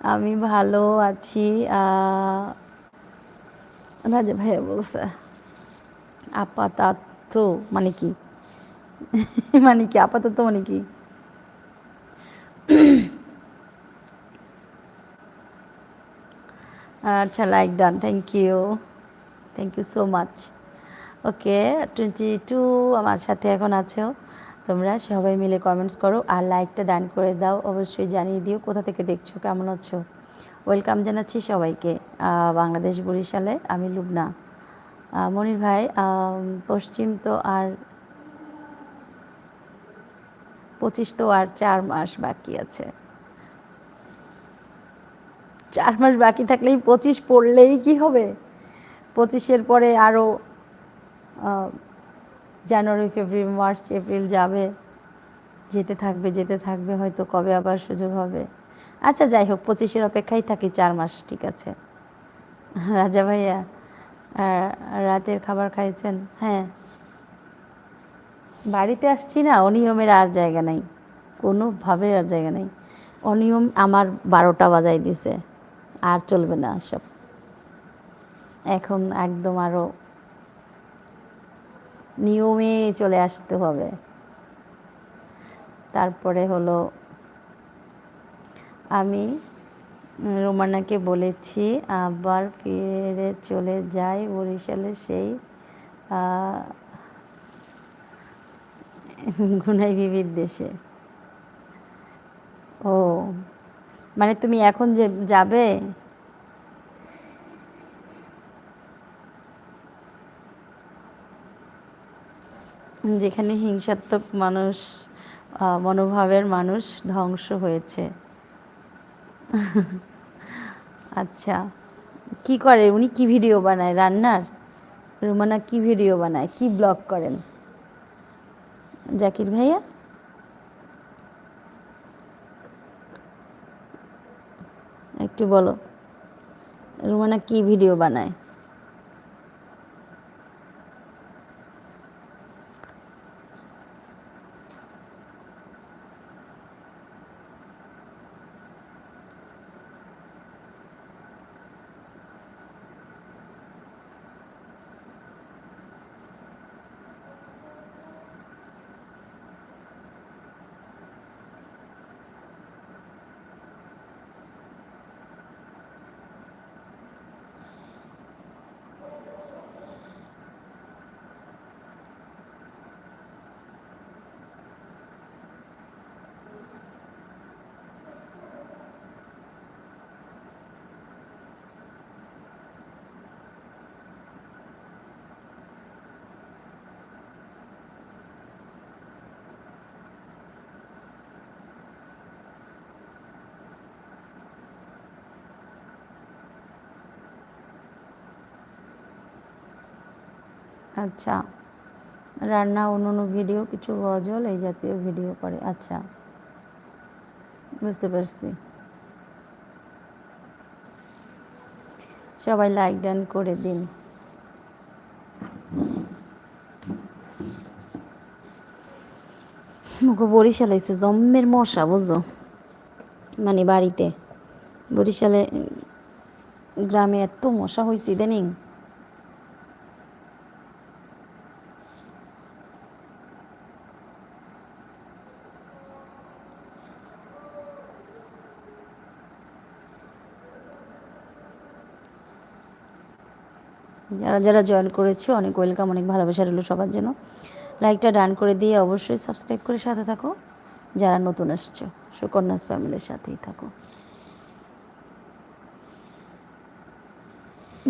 আমি ভালো আছি। রাজা ভাইয়া বলছে আপাতত মানে কি? মানে কি আপাতত মানে কি? আচ্ছা, like done, thank you so much. Okay, 22 আমার সাথে এখন আছো তোমরা, সবাই মিলে কমেন্টস করো আর লাইকটা ডান করে দাও, অবশ্যই জানিয়ে দিও কোথা থেকে দেখছো, কেমন আছো। ওয়েলকাম জানাচ্ছি সবাইকে। বাংলাদেশ বরিশালে, আমি লুবনা। মনির ভাই, পশ্চিম তো আর 25, তো আর 4 মাস বাকি আছে। 4 মাস বাকি থাকলেই 25 পড়লেই কি হবে? 25-এর পরে আরও জানুয়ারি, ফেব্রুয়ারি, মার্চ, এপ্রিল যাবে, যেতে থাকবে, হয়তো কবে আবার সুযোগ হবে। আচ্ছা যাই হোক, 25-এর অপেক্ষায় থাকি, 4 মাস ঠিক আছে। রাজা ভাইয়া, রাতের খাবার খাইছেন? হ্যাঁ, বাড়িতে আসছি না, অনিয়মের আর জায়গা নাই, কোনোভাবে আর জায়গা নেই। অনিয়ম আমার 12টা বাজাই দিছে, আর চলবে না সব। এখন একদম আরও নিয়মে চলে আসতে হবে। তারপরে হলো, আমি রোমানাকে বলেছি আবার ফিরে চলে যাই বরিশালে সেই গুনাই বিবির দেশে। ও, মানে তুমি এখন যে যাবে? যেখানে হিংসাত্মক মানুষ, মনোভাবের মানুষ ধ্বংস হয়েছে। আচ্ছা, কি করে উনি? কি ভিডিও বানায় রান্নার? রুমানা কি ভিডিও বানায়, কি ব্লগ করেন? জাকির ভাইয়া, একটু বলো, রুমানা কি ভিডিও বানায়? আচ্ছা, রান্না, অন্য ভিডিও, কিছু গজল এই জাতীয় ভিডিও করে। আচ্ছা, বুঝতে পারছি। সবাই লাইক ডান করে দিন। মুখো বরিশালে এসে জম্মের মশা, বুঝছো? মানে বাড়িতে, বরিশালে গ্রামে এত মশা হয়েছে ইদানিং। যারা যারা জয়েন করেছো অনেক ওয়েলকাম, অনেক ভালোবাসা রইল সবার জন্য। লাইকটা ডান করে দিয়ে অবশ্যই সাবস্ক্রাইব করে সাথে থাকো। যারা নতুন আসছো, সুকন্যাস ফ্যামিলির সাথেই থাকো।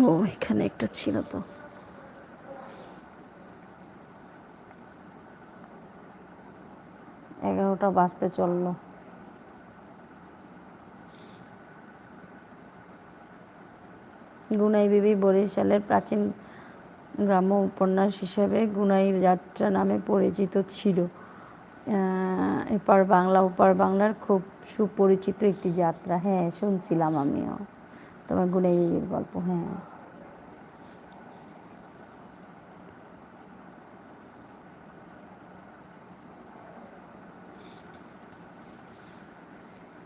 ও, এখানে একটা ছিল তো। এগারোটা বাজতে চললো। গুনাই বিবি বরিশালের প্রাচীন গ্রাম্য উপন্যাস হিসেবে গুনাইর যাত্রা নামে পরিচিত ছিল। এপার বাংলা ওপার বাংলার খুব সুপরিচিত একটি যাত্রা। হ্যাঁ, শুনছিলাম আমিও তোমার গুনাই বিবির গল্প। হ্যাঁ,